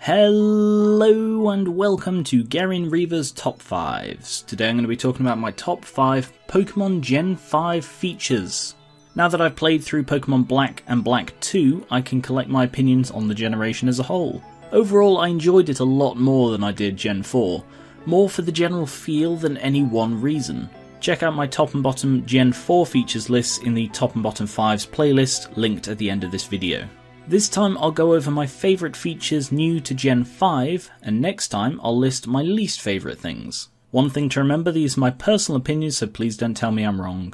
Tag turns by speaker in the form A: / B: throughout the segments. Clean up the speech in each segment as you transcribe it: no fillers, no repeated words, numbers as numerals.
A: Hello and welcome to Gar1onriva's Top 5s. Today I'm going to be talking about my top 5 Pokémon Gen 5 features. Now that I've played through Pokémon Black and Black 2, I can collect my opinions on the generation as a whole. Overall, I enjoyed it a lot more than I did Gen 4, more for the general feel than any one reason. Check out my top and bottom Gen 4 features lists in the top and bottom 5s playlist, linked at the end of this video. This time I'll go over my favourite features new to Gen 5, and next time I'll list my least favourite things. One thing to remember, these are my personal opinions, so please don't tell me I'm wrong.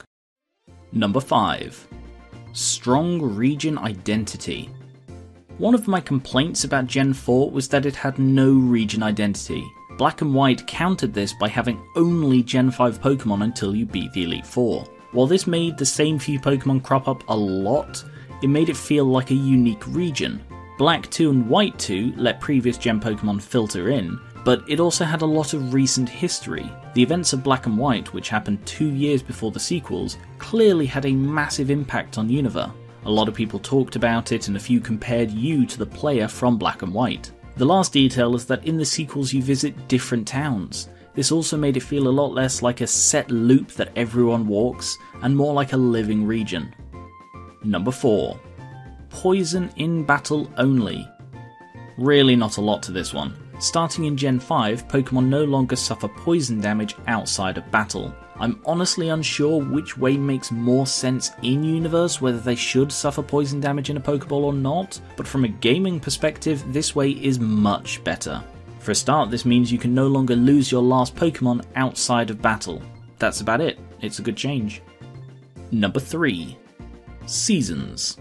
A: Number 5. Strong region identity. One of my complaints about Gen 4 was that it had no region identity. Black and White countered this by having only Gen 5 Pokemon until you beat the Elite Four. While this made the same few Pokemon crop up a lot, it made it feel like a unique region. Black 2 and White 2 let previous Gen Pokemon filter in, but it also had a lot of recent history. The events of Black and White, which happened 2 years before the sequels, clearly had a massive impact on Unova. A lot of people talked about it and a few compared you to the player from Black and White. The last detail is that in the sequels you visit different towns. This also made it feel a lot less like a set loop that everyone walks, and more like a living region. Number 4. Poison in battle only. Really not a lot to this one. Starting in Gen 5, Pokemon no longer suffer poison damage outside of battle. I'm honestly unsure which way makes more sense in universe, whether they should suffer poison damage in a Pokeball or not, but from a gaming perspective, this way is much better. For a start, this means you can no longer lose your last Pokemon outside of battle. That's about it. It's a good change. Number 3. Seasons.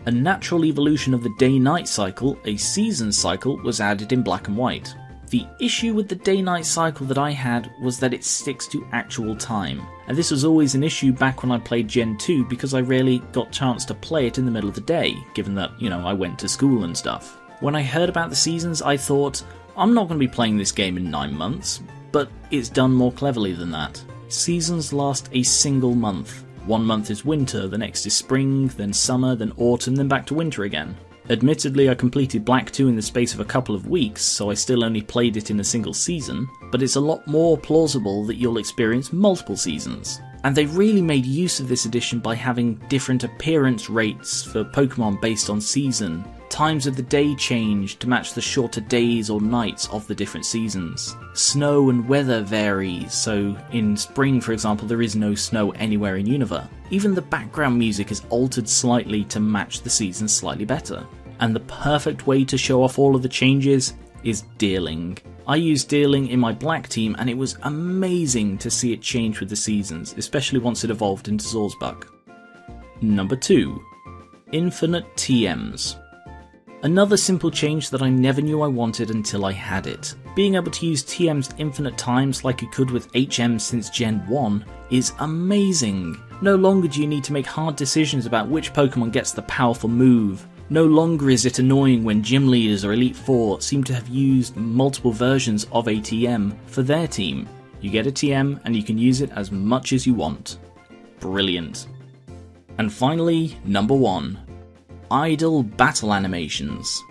A: A natural evolution of the day-night cycle, a season cycle, was added in Black and White. The issue with the day-night cycle that I had was that it sticks to actual time, and this was always an issue back when I played Gen 2 because I rarely got a chance to play it in the middle of the day, given that, I went to school and stuff. When I heard about the seasons, I thought, I'm not going to be playing this game in 9 months, but it's done more cleverly than that. Seasons last a single month. 1 month is winter, the next is spring, then summer, then autumn, then back to winter again. Admittedly, I completed Black 2 in the space of a couple of weeks, so I still only played it in a single season, but it's a lot more plausible that you'll experience multiple seasons. And they really made use of this edition by having different appearance rates for Pokemon based on season. Times of the day change to match the shorter days or nights of the different seasons. Snow and weather varies, so in spring, for example, there is no snow anywhere in Unova. Even the background music is altered slightly to match the seasons slightly better. And the perfect way to show off all of the changes is Deerling. I used Deerling in my Black team and it was amazing to see it change with the seasons, especially once it evolved into Zorzbuck. Number 2. Infinite TMs. Another simple change that I never knew I wanted until I had it. Being able to use TMs infinite times like you could with HM since Gen 1 is amazing. No longer do you need to make hard decisions about which Pokemon gets the powerful move. No longer is it annoying when gym leaders or Elite Four seem to have used multiple versions of a TM for their team. You get a TM and you can use it as much as you want. Brilliant. And finally, number 1. Idle battle animations.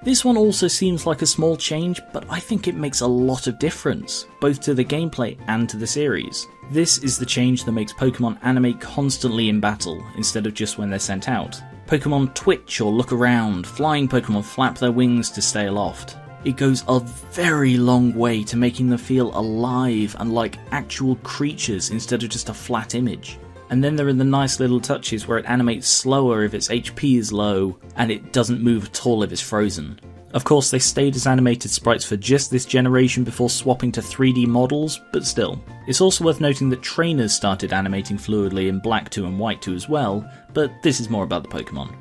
A: This one also seems like a small change, but I think it makes a lot of difference, both to the gameplay and to the series. This is the change that makes Pokemon animate constantly in battle, instead of just when they're sent out. Pokemon twitch or look around, flying Pokemon flap their wings to stay aloft. It goes a very long way to making them feel alive and like actual creatures instead of just a flat image. And then there are the nice little touches where it animates slower if its HP is low, and it doesn't move at all if it's frozen. Of course, they stayed as animated sprites for just this generation before swapping to 3D models, but still. It's also worth noting that trainers started animating fluidly in Black 2 and White 2 as well, but this is more about the Pokemon.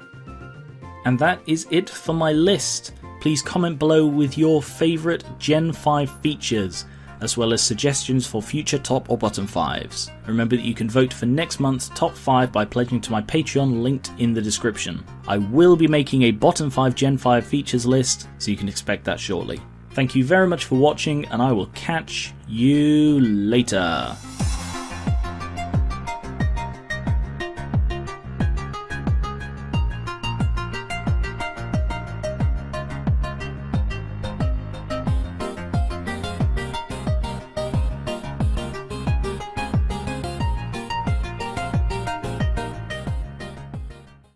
A: And that is it for my list. Please comment below with your favourite Gen 5 features, as well as suggestions for future top or bottom 5s. Remember that you can vote for next month's top 5 by pledging to my Patreon linked in the description. I will be making a bottom 5 Gen 5 features list, so you can expect that shortly. Thank you very much for watching, and I will catch you later.